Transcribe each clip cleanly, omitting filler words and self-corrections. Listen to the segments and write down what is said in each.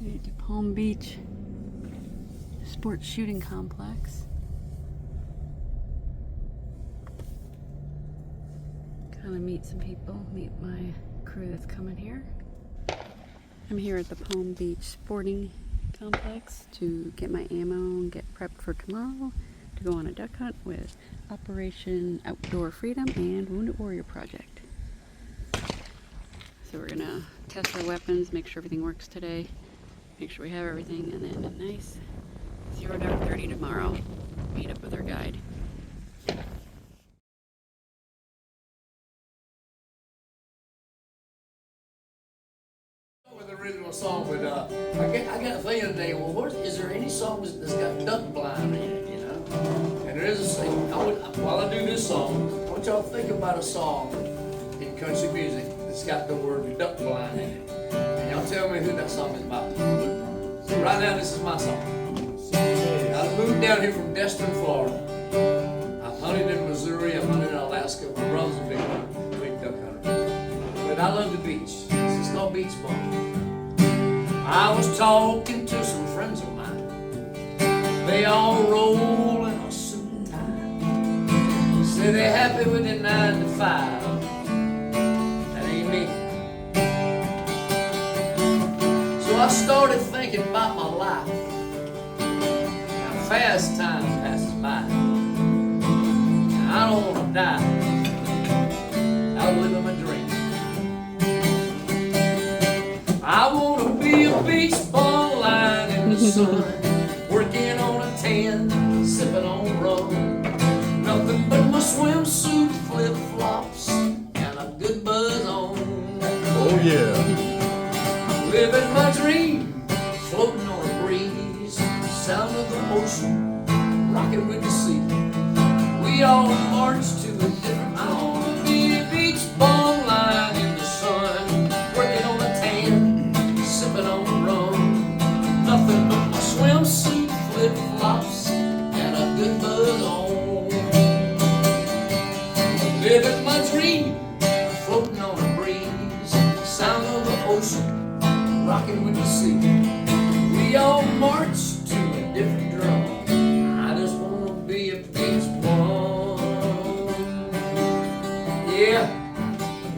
Made it to Palm Beach Sports Shooting Complex. Kind of meet some people, meet my crew that's coming here. I'm here at the Palm Beach Sporting Complex to get my ammo and get prepped for tomorrow to go on a duck hunt with Operation Outdoor Freedom and Wounded Warrior Project. So we're gonna test our weapons, make sure everything works today, make sure we have everything, and then a nice 0 dark 30 tomorrow. Meet up with our guide. With the original song, but I got thinking today. Well, is there any songs that's got duck blind in it? You know, and there is a song. While I do this song, I want y'all to think about a song in country music that's got the word duck blind in it. And y'all tell me who that song is about. So right now, this is my song. I moved down here from Destin, Florida. I hunted in Missouri. I hunted in Alaska. My brother's a big duck hunter. But I love the beach. It's called Beach Bum. I was talking to some friends of mine. They all roll in a suit and tie. Say they're happy with their 9 to 5. That ain't me. So I started thinking about my life. How fast time passes by. I don't want to die. I'm living my dream. I want to be a beach bum lying in the sun, working on a tan, sipping on rum. Nothing but my swimsuit, flip-flops, and a good buzz on. Oh yeah. Living my dream, floating on a breeze, sound of the ocean, rocking with the sea. We all march to a different. I want to be a beach bum lying in the sun, working on a tan, sipping on rum. Nothing but my swimsuit, flip-flops, and a good buzz on. Living my dream, floating on a breeze, sound of the ocean, rocking with the sea. We all march to a different drum. I just want to be a beach bum. Yeah,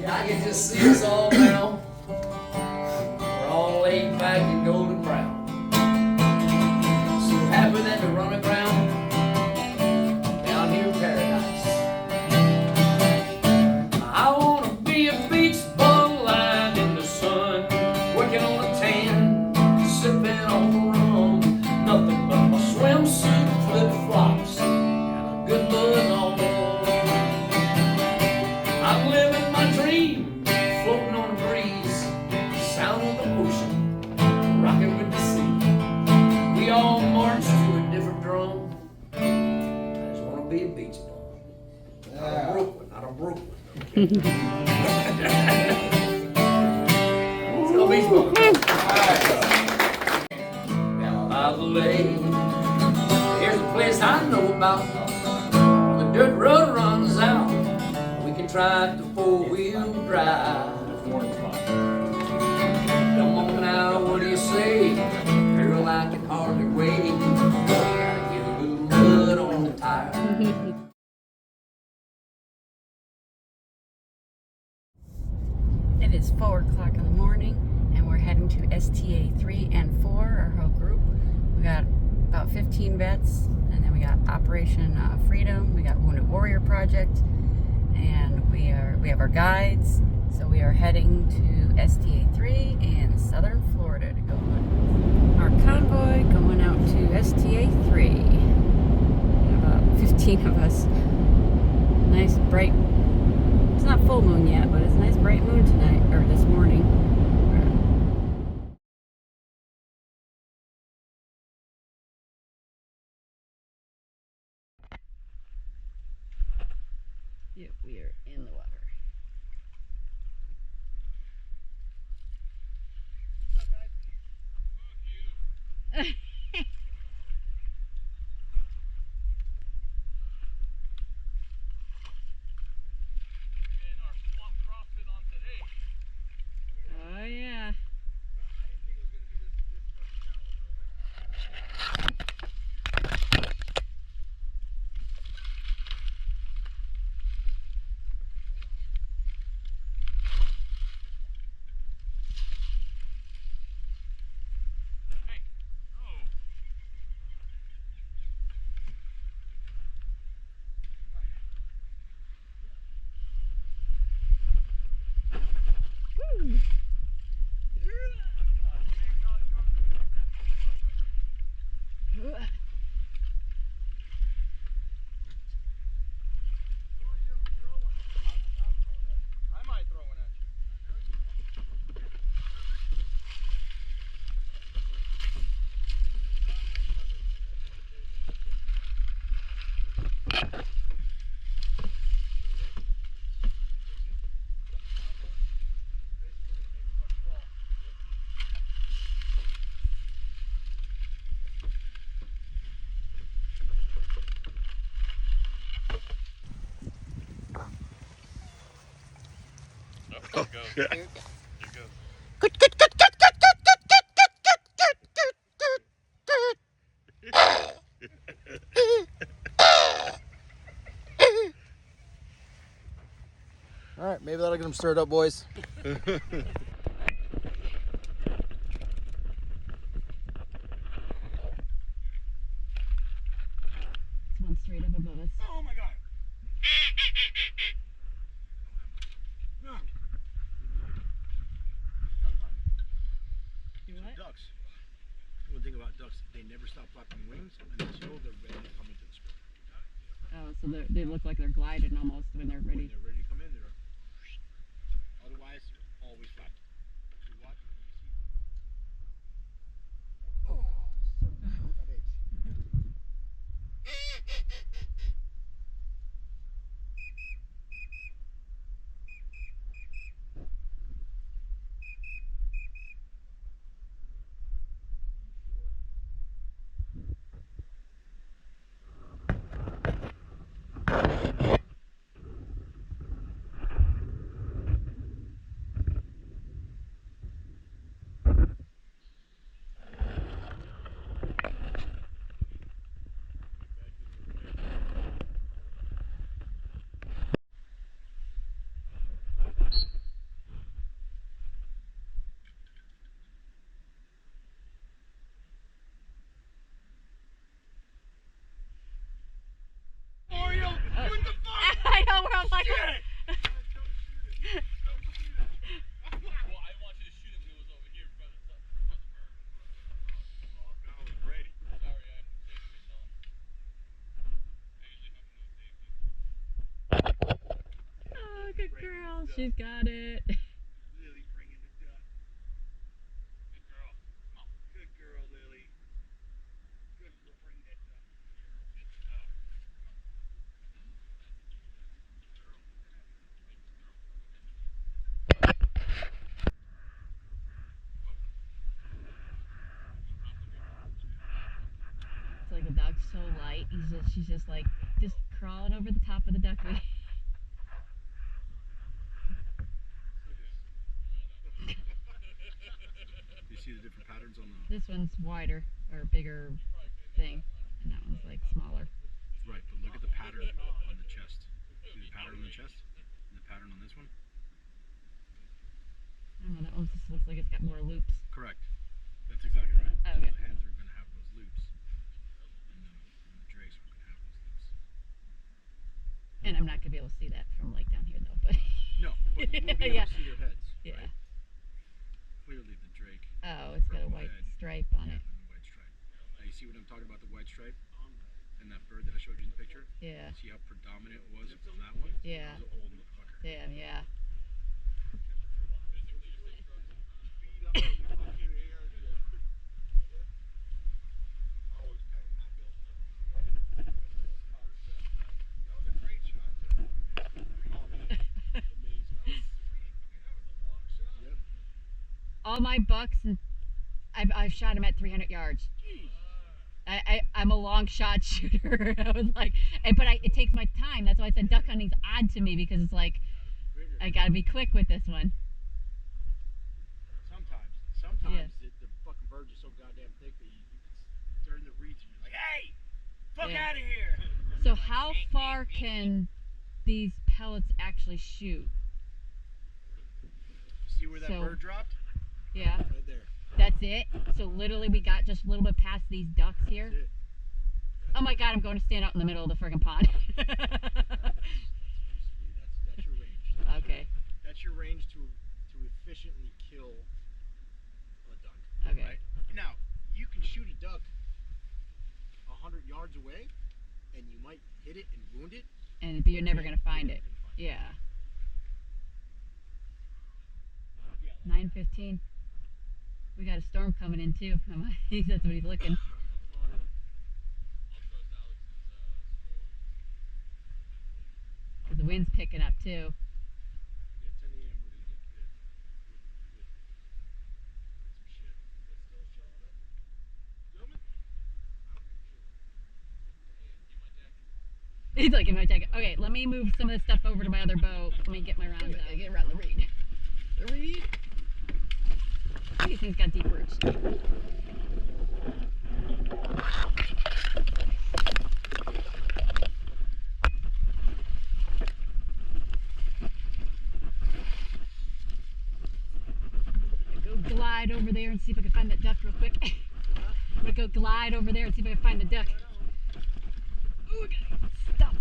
I can just see us all now. We're all laid back in golden brown. So happy that we're running around down here in paradise. I want to be a beach bum lying in the sun, working on a tan, sipping on rum. Nothing but my swimsuit, flip-flops, and a good buzz on. I'm living my dream, floating on a breeze, sound of the ocean, rocking with the sea. We all march to a different drum. I just want to be a beach bum. Not a broke one, not a broke one. Let's go beach bum. Down by the lake, here's a place I know about. Where the dirt road runs out. We can try the 4-wheel drive. Come on now, what do you say? Girl, I can hardly wait. Gotta get a little mud on the tire. It is 4 o'clock in the morning and we're heading to STA 3 and 4, our whole group. We got about 15 vets, and then we got Operation Freedom, we got Wounded Warrior Project, and we have our guides. So we are heading to STA 3 in southern Florida to go hunt. Our convoy going out to STA 3. About 15 of us. Nice bright. It's not full moon yet, but it's a nice bright moon tonight, or this morning. Yep, we are in the water. What's up, guys? Fuck you. Oh yeah. I didn't think it was going to be this Yeah. All right, maybe that'll get them stirred up, boys. One straight up above us. Oh my God. No. Do what? Ducks. One thing about ducks, they never stop flapping wings until they're ready to come into the spring. Oh, so they look like they're gliding almost when they're When ready. they're ready to come in, they're otherwise always flapping. You watch when you see. I know where I'm like. Oh, good girl. She's got it. Lily bringing the duck. Good girl. Good girl, Lily. Good girl, bring that duck. It's like the dog's so light. She's just like crawling over the top of the duckweed. You see the different patterns on the. This one's wider or bigger thing, and that one's like smaller. Right, but look at the pattern on the chest. See the pattern on the chest? And the pattern on this one? I don't know. That one just looks like it's got more loops. Correct. That's exactly right. Oh, okay. The hens are going to have those loops. And the drakes are going to have those loops. And I'm not gonna be able to see that from like down here though, but. No, but you will be able Yeah. to see their heads. Yeah. Right? Clearly the drake. Oh, it's got a Purple white head. stripe on Yeah, it. and the white stripe. Now you see what I'm talking about, the white stripe? And that bird that I showed you in the picture? Yeah. See how predominant it was from that one? Yeah. It was an old motherfucker. Damn, yeah. All my bucks, and I've shot him at 300 yards. I'm a long shot shooter. I was like, but it takes my time. That's why I said duck hunting's odd to me because it's like I gotta be quick with this one. Sometimes Yeah. the fucking birds are so goddamn thick that you can turn the reeds and you're like, hey, fuck Yeah. out of here. So how far can these pellets actually shoot? See where that So- bird dropped? Yeah, Right there. that's it. So literally we got just a little bit past these ducks here. That's it. Oh my god, I'm going to stand out in the middle of the friggin' pond. Basically, that's your range. Okay. That's your range to efficiently kill a duck. Okay. Right? Now, you can shoot a duck 100 yards away, and you might hit it and wound it. And but you're never gonna find You're it. never gonna find it. Yeah. 9:15. We got a storm coming in too. That's what he's looking. Cause the wind's picking up too. Yeah, 10 a.m. we're gonna get hit with some shit. That's still showing up. Gentlemen? He's like in my jacket. Okay, let me move some of this stuff over to my other boat. Let me get my rounds out. Get around the reed. Really? These things got deep roots. Go glide over there and see if I can find that duck real quick. I'm gonna go glide over there and see if I can find the duck. Ooh, I gotta stop.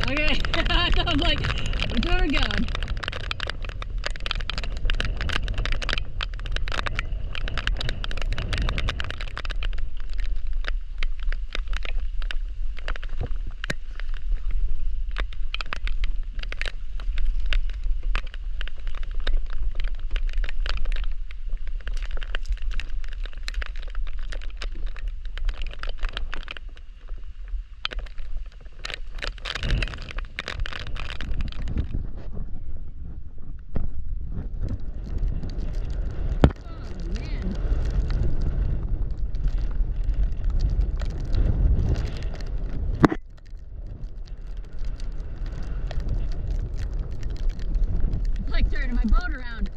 Okay, I'm like, where are we going? Like turning my boat around.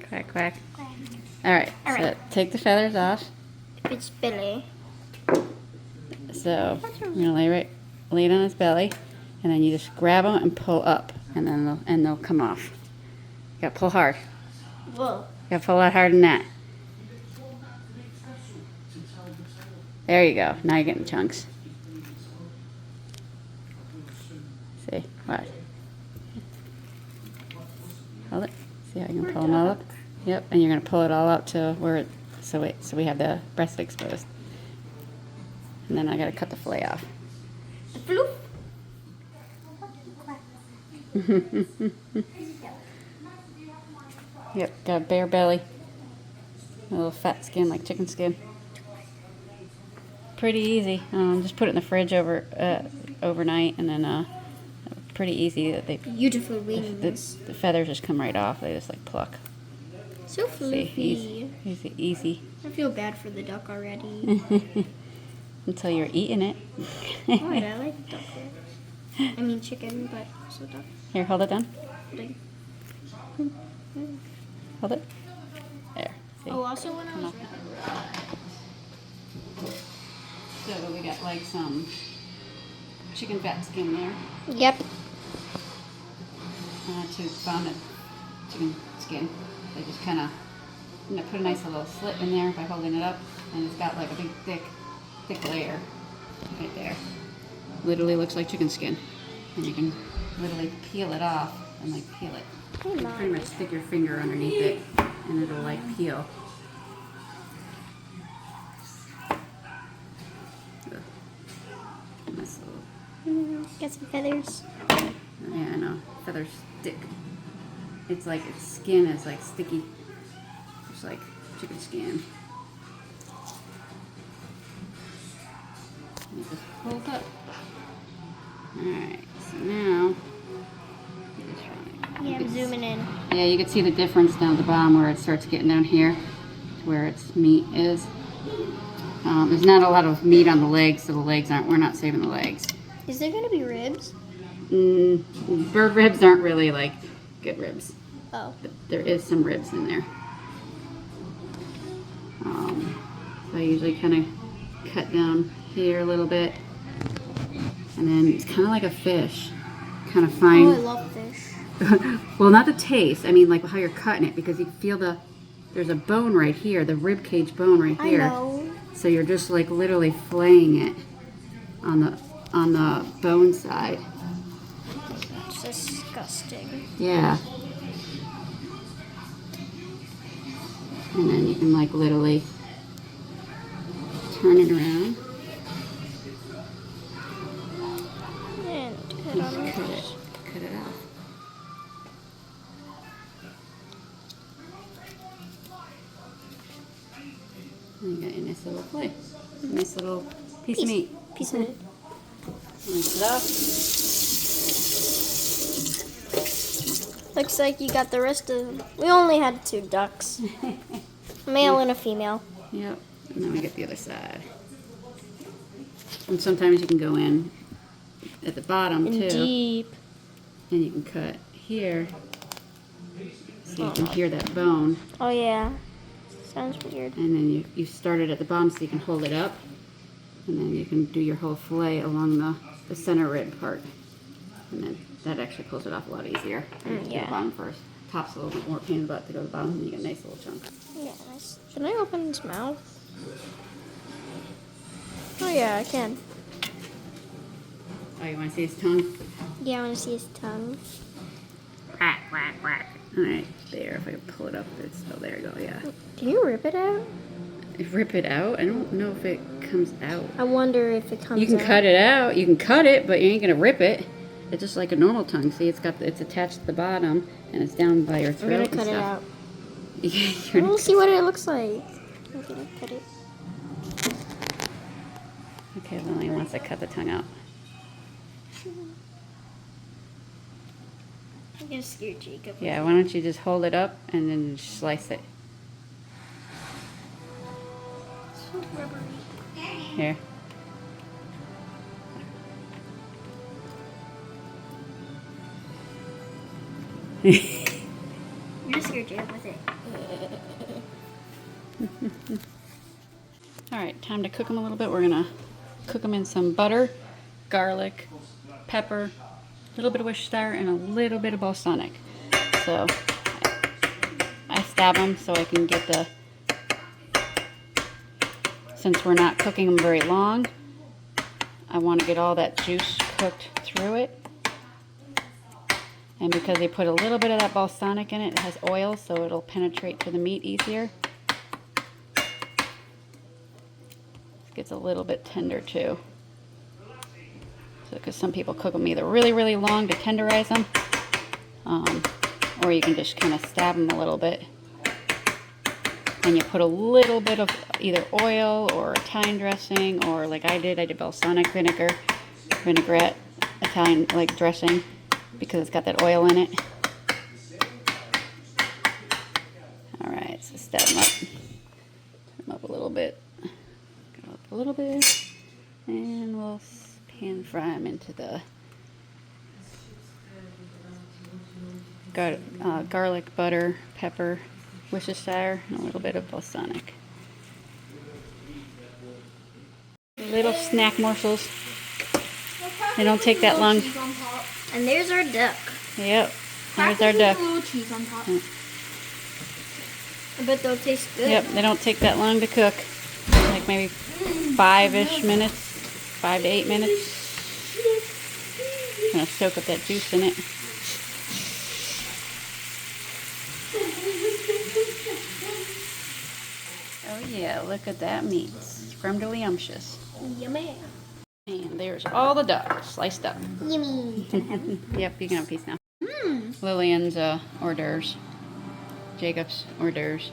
Quack, quack. All right, so take the feathers off. It's Billy. So you're gonna lay it on his belly, and then you just grab them and pull up, and then they'll come off. You gotta pull hard. Whoa. You gotta pull a lot harder than that. There you go. Now you're getting chunks. See, watch. Hold it. See how you can pull them all up? Yep, and you're gonna pull it all up to where so we have the breast exposed. And then I gotta cut the fillet off. Bloop. Yep, got a bare belly. A little fat skin like chicken skin. Pretty easy. Just put it in the fridge overnight, and then pretty easy. Beautiful wings. The feathers just come right off. They just like pluck. So fluffy. See, easy. I feel bad for the duck already. Until you're eating it. Oh, I like duck. I mean chicken, but also duck. Here, hold it down. Like, Hold it. There. See? oh, also when I was So we got like some chicken fat skin there Yep. to chicken skin. They just kind of put a nice little slit in there by holding it up, and it's got like a big thick layer right there. Literally looks like chicken skin, and you can literally peel it off and like peel it. You can pretty much stick your finger underneath it, and it'll like peel. Nice little. Got some feathers. Yeah, I know. Feathers stick. It's like its skin is like sticky, just like chicken skin. And it just pulls up. Alright, so now. Yeah, I'm zooming in. Yeah, you can see the difference down at the bottom where it starts getting down here to where its meat is. There's not a lot of meat on the legs, so we're not saving the legs. Is there gonna be ribs? Bird ribs aren't really like good ribs. Oh. But there is some ribs in there. So I usually kind of cut down here a little bit. And then it's kind of like a fish. Kind of fine. Oh, I love fish. Well, not the taste. I mean, like how you're cutting it, because you feel there's a bone right here, the rib cage bone right here. I know. So you're just like literally flaying it on the bone side. That's disgusting. Yeah. And then you can like literally turn it around. And Cut it off. And you got your nice little fillet. Nice little piece of meat. Piece of meat. Rinse it off. Looks like you got the rest of. We only had 2 ducks, a male and a female. Yep. And then we get the other side. And sometimes you can go in at the bottom And too. deep. And you can cut here. So you can hear that bone. Oh yeah. Sounds weird. And then you start it at the bottom so you can hold it up. And then you can do your whole fillet along the center rib part. And then that actually pulls it off a lot easier. You do yeah. the bottom first. Top's a little bit more pain in the butt to go to the bottom, and you get a nice little chunk. Yeah, nice. Can I open its mouth? Oh yeah, I can. Oh, you want to see his tongue? Yeah, I want to see his tongue. Quack, quack, quack. Alright, there. If I can pull it up, oh, there you go, yeah. Can you rip it out? Rip it out? I don't know if it comes out. I wonder if it comes out. You can cut it out. You can cut it, but you ain't going to rip it. It's just like a normal tongue. See, it's attached to the bottom, and it's down by your throat. We're going to cut it out. You're I want to see what it looks like. I'm going to cut it. Okay, Lily wants to cut the tongue out. I'm going to scare Jacob. Yeah, why don't you just hold it up and then slice it. So rubbery. Here. You're just scared Jacob with it. Alright, time to cook them a little bit. We're going to cook them in some butter, garlic, pepper, a little bit of Worcestershire, and a little bit of balsamic. So I stab them so I can get the, since we're not cooking them very long, I want to get all that juice cooked through it. And because they put a little bit of that balsamic in it, it has oil, so it'll penetrate to the meat easier. It gets a little bit tender too. So, because some people cook them either really, really long to tenderize them, or you can just kind of stab them a little bit. And you put a little bit of either oil or Italian dressing, or like I did balsamic vinegar, vinaigrette, Italian like dressing, because it's got that oil in it. Alright, so stab them up. Turn them up a little bit. Go up a little bit. And we'll pan fry them into the garlic, butter, pepper, Worcestershire, and a little bit of balsamic. Little snack morsels. They don't take that long. And there's our duck. Yep. Here's our duck. A little cheese on top. I bet they'll taste good. Yep, they don't take that long to cook. Like maybe 5-ish minutes, 5 to 8 minutes. Gonna soak up that juice in it. Oh yeah, look at that meat. Scrumdiddlyumptious. Yummy. And there's all the duck sliced up. Yummy. Yep, you can have a piece now. Lillian's hors d'oeuvres. Jacob's hors d'oeuvres.